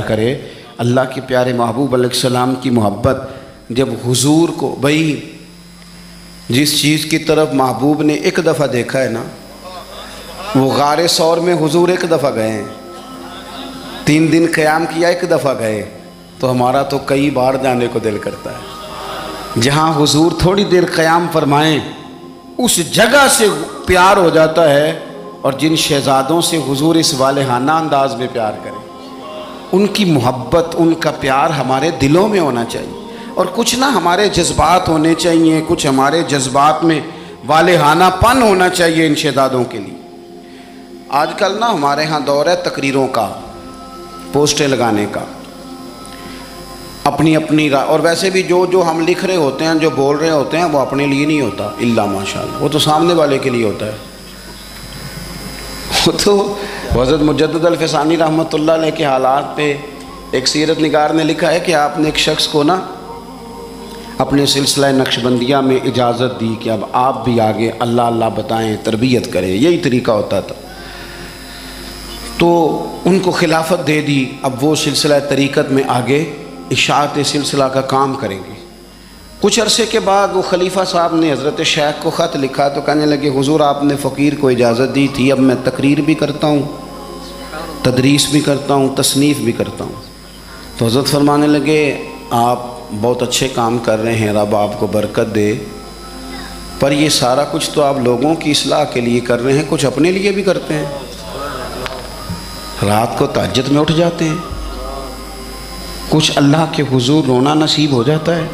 کرے. اللہ کے پیارے محبوب علیہ السلام کی محبت جب حضور کو، بھائی جس چیز کی طرف محبوب نے ایک دفعہ دیکھا ہے نا، وہ غار ثور میں حضور ایک دفعہ گئے ہیں، 3 دن قیام کیا ایک دفعہ گئے، تو ہمارا تو کئی بار جانے کو دل کرتا ہے. جہاں حضور تھوڑی دیر قیام فرمائیں اس جگہ سے پیار ہو جاتا ہے. اور جن شہزادوں سے حضور اس والہانہ انداز میں پیار کریں، ان کی محبت، ان کا پیار ہمارے دلوں میں ہونا چاہیے. اور کچھ نہ ہمارے جذبات ہونے چاہیے، کچھ ہمارے جذبات میں والہانہ پن ہونا چاہیے ان شہزادوں کے لیے. آج کل نا ہمارے ہاں دور ہے تقریروں کا، پوسٹیں لگانے کا، اپنی اپنی اور ویسے بھی جو ہم لکھ رہے ہوتے ہیں، جو بول رہے ہوتے ہیں، وہ اپنے لیے نہیں ہوتا الا ماشاءاللہ، وہ تو سامنے والے کے لیے ہوتا ہے. وہ تو حضرت مجدد الفسانی رحمۃ اللہ علیہ کے حالات پہ ایک سیرت نگار نے لکھا ہے کہ آپ نے ایک شخص کو نا اپنے سلسلہ نقشبندیہ میں اجازت دی کہ اب آپ بھی آگے اللہ اللہ بتائیں، تربیت کریں، یہی طریقہ ہوتا تھا. تو ان کو خلافت دے دی، اب وہ سلسلہ طریقت میں آگے اشاعت سلسلہ کا کام کریں گے. کچھ عرصے کے بعد وہ خلیفہ صاحب نے حضرت شیخ کو خط لکھا تو کہنے لگے حضور آپ نے فقیر کو اجازت دی تھی، اب میں تقریر بھی کرتا ہوں، تدریس بھی کرتا ہوں، تصنیف بھی کرتا ہوں. تو حضرت فرمانے لگے آپ بہت اچھے کام کر رہے ہیں، رب آپ کو برکت دے، پر یہ سارا کچھ تو آپ لوگوں کی اصلاح کے لیے کر رہے ہیں، کچھ اپنے لیے بھی کرتے ہیں. رات کو تہجد میں اٹھ جاتے ہیں، کچھ اللہ کے حضور رونا نصیب ہو جاتا ہے،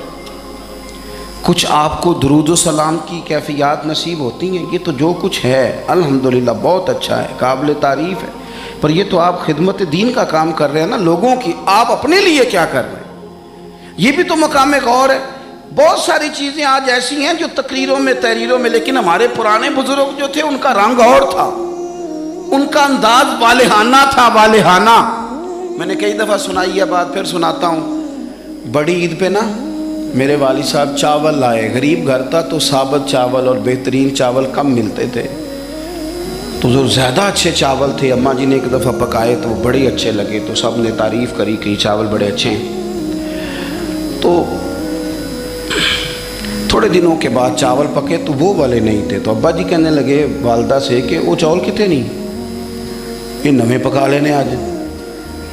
کچھ آپ کو درود و سلام کی کیفیات نصیب ہوتی ہیں. یہ تو جو کچھ ہے الحمدللہ بہت اچھا ہے، قابل تعریف ہے، پر یہ تو آپ خدمت دین کا کام کر رہے ہیں نا لوگوں کی، آپ اپنے لیے کیا کر رہے ہیں؟ یہ بھی تو مقام غور ہے. بہت ساری چیزیں آج ایسی ہیں جو تقریروں میں تحریروں میں، لیکن ہمارے پرانے بزرگ جو تھے ان کا رنگ اور تھا، ان کا انداز والہانہ تھا، والہانہ. میں نے کئی دفعہ سنائی ہے بات، پھر سناتا ہوں. بڑی عید پہ نا میرے والد صاحب چاول لائے، غریب گھر تھا تو ثابت چاول اور بہترین چاول کم ملتے تھے، تو جو زیادہ اچھے چاول تھے اماں جی نے ایک دفعہ پکائے تو وہ بڑے اچھے لگے، تو سب نے تعریف کری کہ چاول بڑے اچھے ہیں. تو تھوڑے دنوں کے بعد چاول پکے تو وہ والے نہیں تھے، تو ابا جی کہنے لگے والدہ سے کہ وہ چاول کتنے نہیں، یہ نویں پکا لینے آج.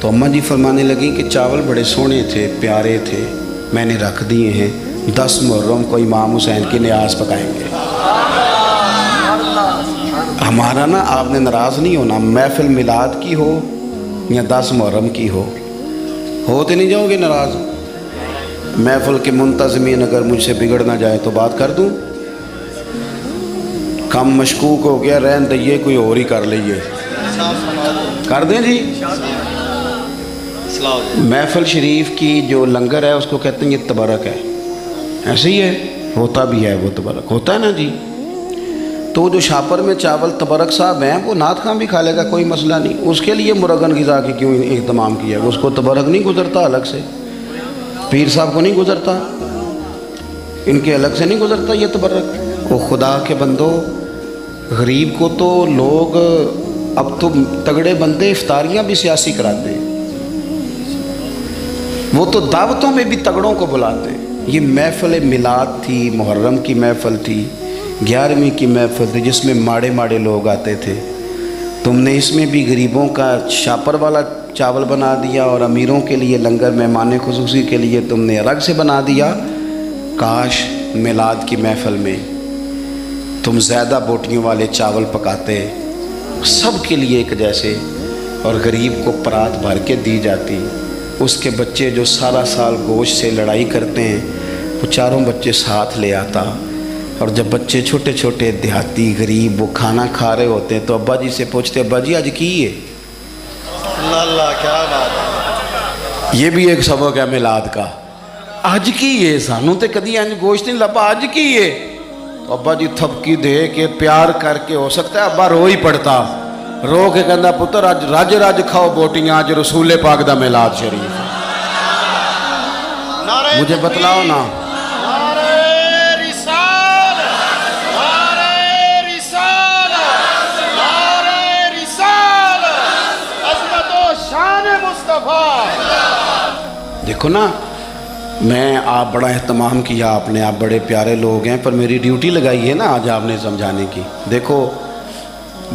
تو اماں جی فرمانے لگیں کہ چاول بڑے سونے تھے، پیارے تھے، میں نے رکھ دیے ہیں، 10 محرم کو امام حسین کی نیاز پکائیں گے. ہمارا نا آپ نے ناراض نہیں ہونا، محفل میلاد کی ہو یا 10 محرم کی ہوتے نہیں جاؤ گے ناراض. محفل کے منتظمین اگر مجھ سے بگڑ نہ جائے تو بات کر دوں، کم مشکوک ہو گیا، رہن دئیے کوئی اور ہی کر لئیے، کر دیں جی. محفل شریف کی جو لنگر ہے اس کو کہتے ہیں یہ تبرک ہے، ایسے ہی ہے، ہوتا بھی ہے، وہ تبرک ہوتا ہے نا جی. تو جو شاپر میں چاول تبرک صاحب ہیں وہ نعت خواں بھی کھا لے گا، کوئی مسئلہ نہیں، اس کے لیے مرغن غذا کی کیوں اہتمام کیا ہے، اس کو تبرک نہیں گزرتا الگ سے، پیر صاحب کو نہیں گزرتا، ان کے الگ سے نہیں گزرتا یہ تبرک. وہ خدا کے بندو، غریب کو تو لوگ اب تو تگڑے بندے افطاریاں بھی سیاسی کراتے ہیں، وہ تو دعوتوں میں بھی تگڑوں کو بلاتے ہیں. یہ محفل میلاد تھی، محرم کی محفل تھی، 11ویں کی محفل تھی جس میں ماڑے ماڑے لوگ آتے تھے. تم نے اس میں بھی غریبوں کا شاپر والا چاول بنا دیا اور امیروں کے لیے لنگر مہمان خصوصی کے لیے تم نے الگ سے بنا دیا. کاش میلاد کی محفل میں تم زیادہ بوٹیوں والے چاول پکاتے، سب کے لیے ایک جیسے، اور غریب کو پرات بھر کے دی جاتی. اس کے بچے جو سارا سال گوشت سے لڑائی کرتے ہیں وہ چاروں بچے ساتھ لے آتا، اور جب بچے چھوٹے چھوٹے دیہاتی غریب وہ کھانا کھا رہے ہوتے ہیں تو ابا جی سے پوچھتے ابا جی آج کی ہے؟ اللہ کیا بات ہے. یہ بھی ایک سبق ہے میلاد کا. آج کی ہے سانوں تے کدی انج گوشت نہیں لبا، آج کی ہے. تو ابا جی تھپکی دے کے پیار کر کے، ہو سکتا ہے ابا رو ہی پڑتا، رو کے کہندا پتر اج رج رج کھاؤ بوٹیاں، اج رسول پاک دا میلاد شریف. مجھے بتلاؤ نا، عظمت و شان مصطفیٰ. دیکھو نا، میں آپ بڑا اہتمام کیا آپ نے، آپ بڑے پیارے لوگ ہیں، پر میری ڈیوٹی لگائی ہے نا آج آپ نے سمجھانے کی۔ دیکھو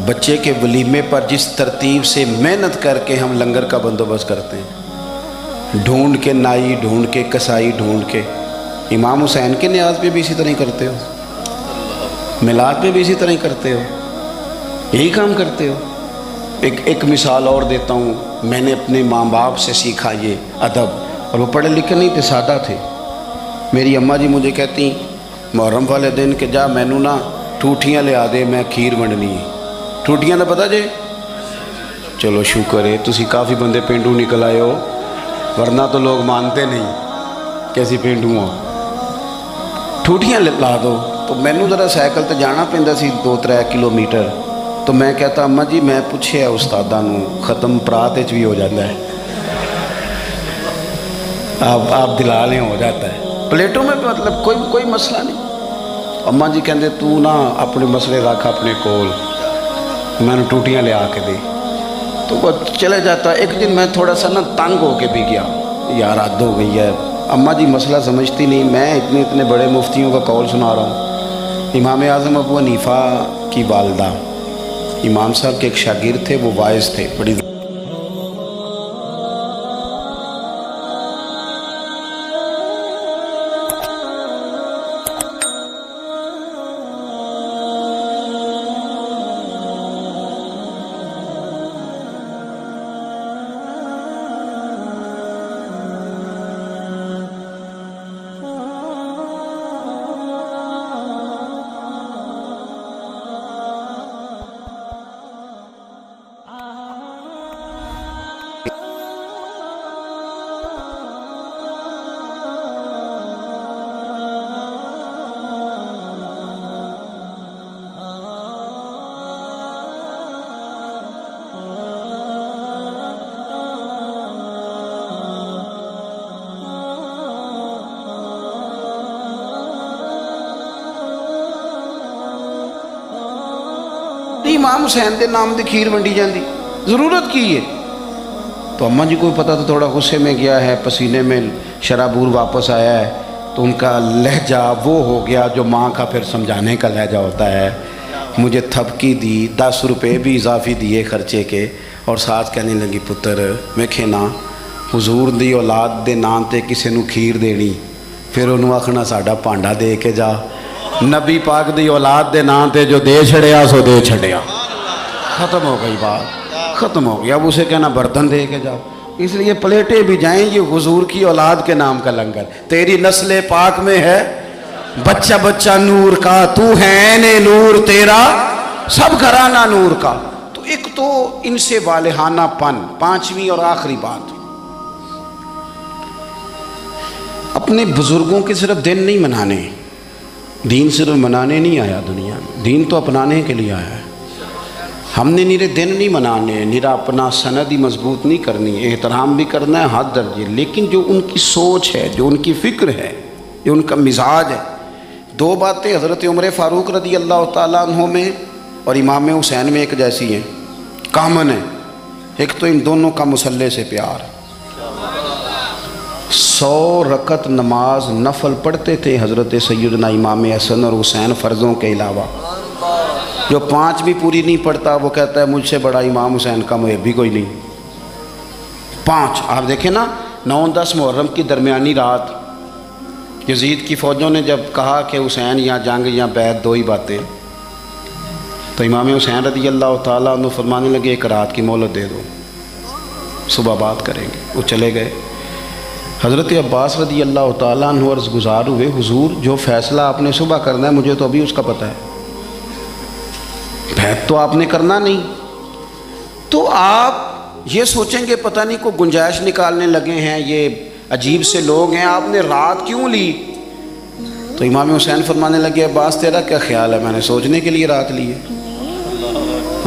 بچے کے ولیمے پر جس ترتیب سے محنت کر کے ہم لنگر کا بندوبست کرتے ہیں، ڈھونڈ کے نائی، ڈھونڈ کے کسائی، ڈھونڈ کے، امام حسین کے نیاز پہ بھی اسی طرح ہی کرتے ہو، میلاد پہ بھی اسی طرح ہی کرتے ہو، یہی کام کرتے ہو۔ ایک مثال اور دیتا ہوں، میں نے اپنے ماں باپ سے سیکھا یہ ادب، اور وہ پڑھے لکھے نہیں تھے، سادہ تھے۔ میری اماں جی مجھے کہتی محرم والے دن کہ جا مینوں نا ٹوٹیاں لیا دے، میں کھیر ونڈنی ہے۔ ٹوٹیاں دا پتہ جے؟ چلو شکر ہے تسی کافی بندے پینڈو نکل آئے ہو، ورنہ تو لوگ مانتے نہیں کیسی پینڈو ہو۔ ٹوٹیاں لا دو، تو مینوں ذرا سائیکل تے جانا پیندا سی 2-3 کلومیٹر، تو میں کہتا اماں جی میں پوچھے استاداں نوں، ختم پرات وچ بھی ہو جاتا ہے، آپ دلا لیں ہو جاتا ہے، پلیٹوں میں مطلب کوئی مسئلہ نہیں۔ اماں جی کہندے تو نا اپنے مسئلے رکھ اپنے کول، میں نے ٹوٹیاں لے آ کے دی، تو وہ چلے جاتا۔ ایک دن میں تھوڑا سا نا تنگ ہو کے بھی گیا، یار حد ہو گئی ہے، اماں جی مسئلہ سمجھتی نہیں، میں اتنے بڑے مفتیوں کا قول سنا رہا ہوں۔ امام اعظم ابو حنیفہ کی والدہ، امام صاحب کے ایک شاگرد تھے، وہ واعظ تھے، بڑی امام حسین دے نام دی کھیر ونڈی جاندی، ضرورت کی ہے؟ تو اماں جی کو پتہ تو تھوڑا غصے میں گیا ہے، پسینے میں شرابور واپس آیا ہے، تو ان کا لہجہ وہ ہو گیا جو ماں کا پھر سمجھانے کا لہجہ ہوتا ہے۔ مجھے تھپکی دی، 10 روپے بھی اضافی دیے خرچے کے، اور ساتھ کہنے لگی پتر میں کھینا حضور دی اولاد دے نام تے کسے نو کھیر دینی، پھر انہوں آخنا ساڈا پانڈا دے کے جا، نبی پاک دی اولاد دے نام تے جو دے چھڑیا سو دے چھڑیا، ختم ہو گئی بات، ختم ہو گیا۔ اب اسے کہنا برتن دے کے جاؤ، اس لیے پلیٹیں بھی جائیں، یہ حضور کی اولاد کے نام کا لنگر، تیری نسل پاک میں ہے بچہ بچہ نور کا، تو ہے عین نور تیرا سب گھرانہ نور کا۔ تو ایک تو ان سے والہانہ پن۔ پانچویں اور آخری بات، اپنے بزرگوں کے صرف دن نہیں منانے، دین صرف منانے نہیں آیا دنیا میں، دین تو اپنانے کے لیے آیا ہے۔ ہم نے نیرے دن نہیں منانے، نیرا اپنا سند ہی مضبوط نہیں کرنی، احترام بھی کرنا ہے حد درجے، لیکن جو ان کی سوچ ہے، جو ان کی فکر ہے، جو ان کا مزاج ہے۔ 2 باتیں حضرت عمر فاروق رضی اللہ تعالیٰ عنہ میں اور امام حسین میں ایک جیسی ہیں، کامن ہے۔ ایک تو ان دونوں کا مسلح سے پیار، 100 رکعت نماز نفل پڑھتے تھے حضرت سیدنا امام حسن اور حسین فرضوں کے علاوہ۔ جو 5 بھی پوری نہیں پڑھتا وہ کہتا ہے مجھ سے بڑا امام حسین کا محب بھی کوئی نہیں۔ 5 آپ دیکھیں نا، 9-10 محرم کی درمیانی رات یزید کی فوجوں نے جب کہا کہ حسین یا جنگ یا بیعت 2 ہی باتیں، تو امام حسین رضی اللہ تعالیٰ عنہ فرمانے لگے ایک رات کی مہلت دے دو، صبح بات کریں گے۔ وہ چلے گئے۔ حضرت عباس رضی اللہ تعالیٰ عنہ عرض گزار ہوئے، حضور جو فیصلہ آپ نے صبح کرنا ہے مجھے تو ابھی اس کا پتہ ہے، بیعت تو آپ نے کرنا نہیں، تو آپ یہ سوچیں گے پتہ نہیں کوئی گنجائش نکالنے لگے ہیں، یہ عجیب سے لوگ ہیں، آپ نے رات کیوں لی؟ تو امام حسین فرمانے لگے عباس تیرا کیا خیال ہے؟ میں نے سوچنے کے لیے رات لی ہے۔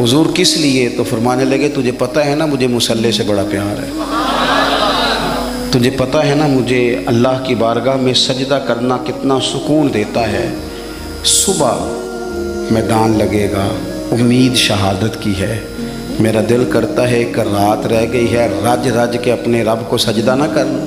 حضور کس لیے؟ تو فرمانے لگے تجھے پتہ ہے نا مجھے مصلی سے بڑا پیار ہے، تجھے پتہ ہے نا مجھے اللہ کی بارگاہ میں سجدہ کرنا کتنا سکون دیتا ہے، صبح میدان لگے گا، امید شہادت کی ہے، میرا دل کرتا ہے کہ رات رہ گئی ہے، رج رج کے اپنے رب کو سجدہ نہ کر لوں۔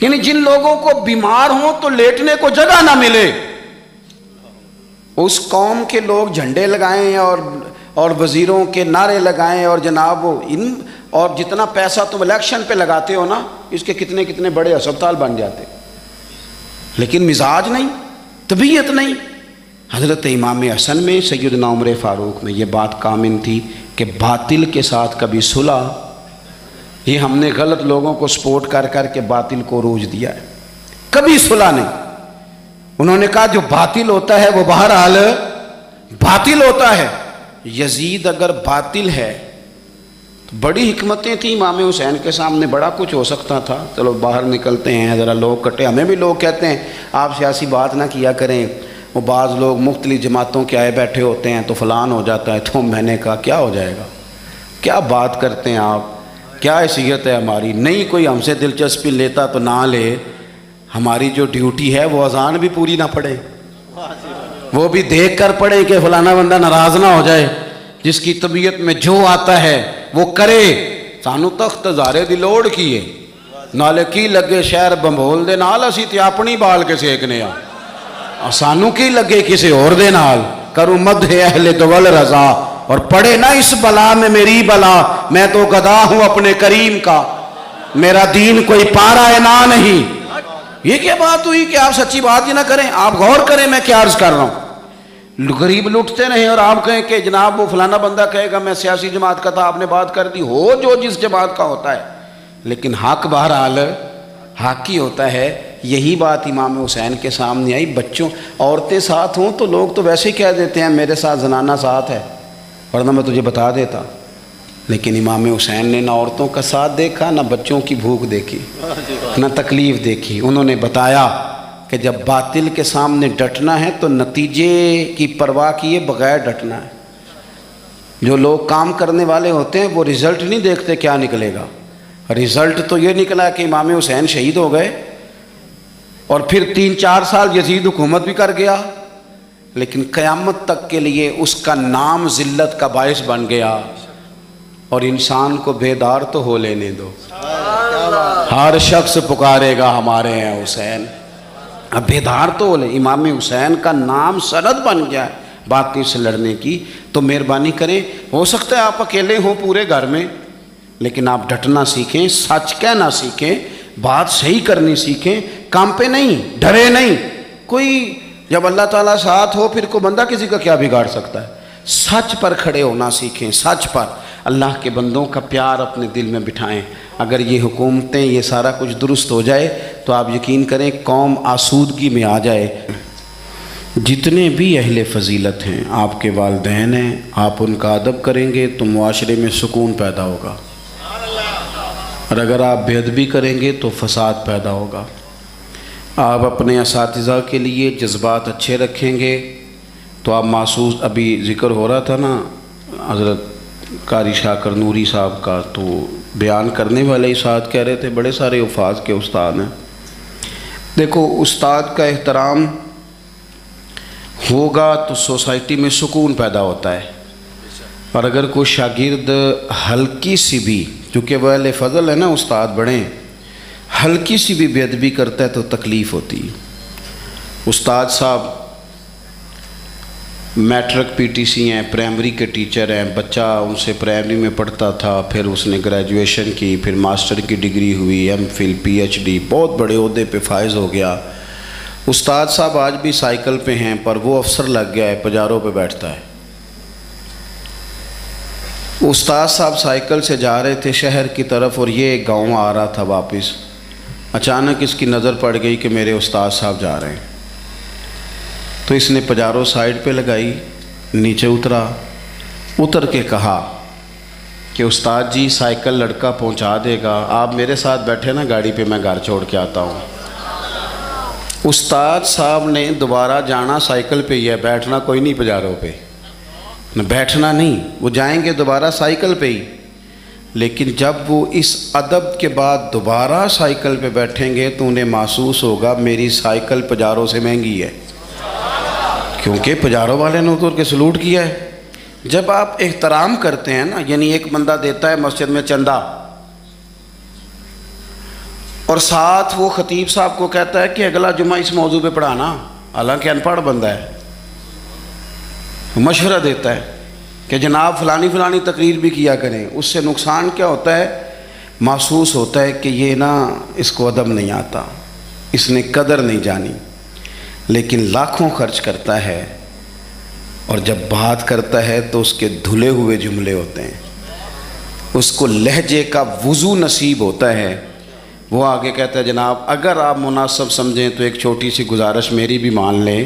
یعنی جن لوگوں کو بیمار ہوں تو لیٹنے کو جگہ نہ ملے، اس قوم کے لوگ جھنڈے لگائیں اور وزیروں کے نعرے لگائیں اور جناب اور جتنا پیسہ تم الیکشن پہ لگاتے ہو نا، اس کے کتنے کتنے بڑے ہسپتال بن جاتے، لیکن مزاج نہیں، طبیعت نہیں۔ حضرت امام حسن میں، سیدنا عمر فاروق میں یہ بات کامن تھی کہ باطل کے ساتھ کبھی صلح، یہ ہم نے غلط لوگوں کو سپورٹ کر کر کے باطل کو عروج دیا ہے، کبھی صلح نہیں۔ انہوں نے کہا جو باطل ہوتا ہے وہ بہرحال باطل ہوتا ہے۔ یزید اگر باطل ہے تو بڑی حکمتیں تھیں امام حسین کے سامنے، بڑا کچھ ہو سکتا تھا۔ چلو باہر نکلتے ہیں، ذرا لوگ کٹے، ہمیں بھی لوگ کہتے ہیں آپ سیاسی بات نہ کیا کریں، وہ بعض لوگ مختلف جماعتوں کے آئے بیٹھے ہوتے ہیں تو فلان ہو جاتا ہے، تو میں نے کہا کیا ہو جائے گا، کیا بات کرتے ہیں آپ، کیا حیثیت ہے ہماری؟ نہیں کوئی ہم سے دلچسپی لیتا تو نہ لے، ہماری جو ڈیوٹی ہے وہ اذان بھی پوری نہ پڑے، وہ بھی دیکھ کر پڑے کہ فلانا بندہ ناراض نہ ہو جائے، جس کی طبیعت میں جو آتا ہے وہ کرے۔ سانو تخت زارے دی لوڑ کیے نالے کی لگے شہر بمبول دے نال، اسی تے اپنی بال کے سیکنے سانو کی لگے کسی اور دے نال، کروں مدح اہل دول رضا، اور پڑے نہ اس بلا میں میری بلا، میں تو گدا ہوں اپنے کریم کا، میرا دین کوئی پارا انا نہیں۔ یہ کیا بات ہوئی کہ آپ سچی بات ہی نہ کریں؟ آپ غور کریں میں کیا عرض کر رہا ہوں۔ غریب لوٹتے رہیں اور آپ کہیں کہ جناب وہ فلانا بندہ کہے گا میں سیاسی جماعت کا تھا، آپ نے بات کر دی، ہو جو جس جماعت کا ہوتا ہے، لیکن حق بہرحال حق ہی ہوتا ہے۔ یہی بات امام حسین کے سامنے آئی۔ بچوں عورتیں ساتھ ہوں تو لوگ تو ویسے ہی کہہ دیتے ہیں میرے ساتھ زنانہ ساتھ ہے، ورنہ میں تجھے بتا دیتا، لیکن امام حسین نے نہ عورتوں کا ساتھ دیکھا، نہ بچوں کی بھوک دیکھی، نہ تکلیف دیکھی۔ انہوں نے بتایا کہ جب باطل کے سامنے ڈٹنا ہے تو نتیجے کی پرواہ کیے بغیر ڈٹنا ہے۔ جو لوگ کام کرنے والے ہوتے ہیں وہ رزلٹ نہیں دیکھتے کیا نکلے گا، رزلٹ تو یہ نکلا کہ امام حسین شہید ہو گئے اور پھر 3-4 سال یزید حکومت بھی کر گیا، لیکن قیامت تک کے لیے اس کا نام ذلت کا باعث بن گیا۔ اور انسان کو بیدار تو ہو لینے دو، ہر شخص پکارے گا ہمارے ہیں حسین، اب بیدار تو ہو لے۔ امام حسین کا نام سند بن گیا ہے باطل سے لڑنے کی۔ تو مہربانی کریں، ہو سکتا ہے آپ اکیلے ہوں پورے گھر میں، لیکن آپ ڈٹنا سیکھیں، سچ کہنا سیکھیں، بات صحیح کرنی سیکھیں، کام پہ نہیں، ڈرے نہیں۔ کوئی جب اللہ تعالیٰ ساتھ ہو پھر کوئی بندہ کسی کا کیا بگاڑ سکتا ہے؟ سچ پر کھڑے ہونا سیکھیں، سچ پر۔ اللہ کے بندوں کا پیار اپنے دل میں بٹھائیں۔ اگر یہ حکومتیں یہ سارا کچھ درست ہو جائے تو آپ یقین کریں قوم آسودگی میں آ جائے۔ جتنے بھی اہل فضیلت ہیں، آپ کے والدین ہیں، آپ ان کا ادب کریں گے تو معاشرے میں سکون پیدا ہوگا، اور اگر آپ بے ادبی کریں گے تو فساد پیدا ہوگا۔ آپ اپنے اساتذہ کے لیے جذبات اچھے رکھیں گے تو آپ محسوس، ابھی ذکر ہو رہا تھا نا حضرت قاری شاکر نوری صاحب کا، تو بیان کرنے والے استاد کہہ رہے تھے بڑے سارے حفاظ کے استاد ہیں۔ دیکھو استاد کا احترام ہوگا تو سوسائٹی میں سکون پیدا ہوتا ہے، اور اگر کوئی شاگرد ہلکی سی بھی، چونکہ وہ اہل فضل ہے نا استاد بڑے ہیں، ہلکی سی بھی بے ادبی کرتا ہے تو تکلیف ہوتی ہے۔ استاد صاحب میٹرک پی ٹی سی ہیں، پرائمری کے ٹیچر ہیں، بچہ ان سے پرائمری میں پڑھتا تھا، پھر اس نے گریجویشن کی، پھر ماسٹر کی ڈگری ہوئی، M Phil P H D, بہت بڑے عہدے پہ فائز ہو گیا۔ استاد صاحب آج بھی سائیکل پہ ہیں، پر وہ افسر لگ گیا ہے، پجاروں پہ بیٹھتا ہے۔ استاد صاحب سائیکل سے جا رہے تھے شہر کی طرف، اور یہ گاؤں آ رہا تھا واپس، اچانک اس کی نظر پڑ گئی کہ میرے استاد صاحب جا رہے ہیں، تو اس نے پجارو سائیڈ پہ لگائی، نیچے اتر کے کہا کہ استاد جی سائیکل لڑکا پہنچا دے گا، آپ میرے ساتھ بیٹھے نا گاڑی پہ، میں گھر چھوڑ کے آتا ہوں۔ استاد صاحب نے دوبارہ جانا سائیکل پہ ہی ہے، بیٹھنا کوئی نہیں پجاروں پہ، بیٹھنا نہیں، وہ جائیں گے دوبارہ سائیکل پہ ہی۔ لیکن جب وہ اس ادب کے بعد دوبارہ سائیکل پہ بیٹھیں گے تو انہیں محسوس ہوگا میری سائیکل پجاروں سے مہنگی ہے، کیونکہ پجاروں والے نے اتر کے سلوٹ کیا ہے۔ جب آپ احترام کرتے ہیں نا، یعنی ایک بندہ دیتا ہے مسجد میں چندہ اور ساتھ وہ خطیب صاحب کو کہتا ہے کہ اگلا جمعہ اس موضوع پہ پڑھانا، حالانکہ ان پڑھ بندہ ہے، مشورہ دیتا ہے کہ جناب فلانی تقریر بھی کیا کریں۔ اس سے نقصان کیا ہوتا ہے؟ محسوس ہوتا ہے کہ یہ نا اس کو ادب نہیں آتا، اس نے قدر نہیں جانی، لیکن لاکھوں خرچ کرتا ہے اور جب بات کرتا ہے تو اس کے دھلے ہوئے جملے ہوتے ہیں، اس کو لہجے کا وضو نصیب ہوتا ہے۔ وہ آگے کہتا ہے جناب اگر آپ مناسب سمجھیں تو ایک چھوٹی سی گزارش میری بھی مان لیں،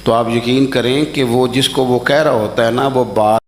تو آپ یقین کریں کہ وہ جس کو وہ کہہ رہا ہوتا ہے نا، وہ بات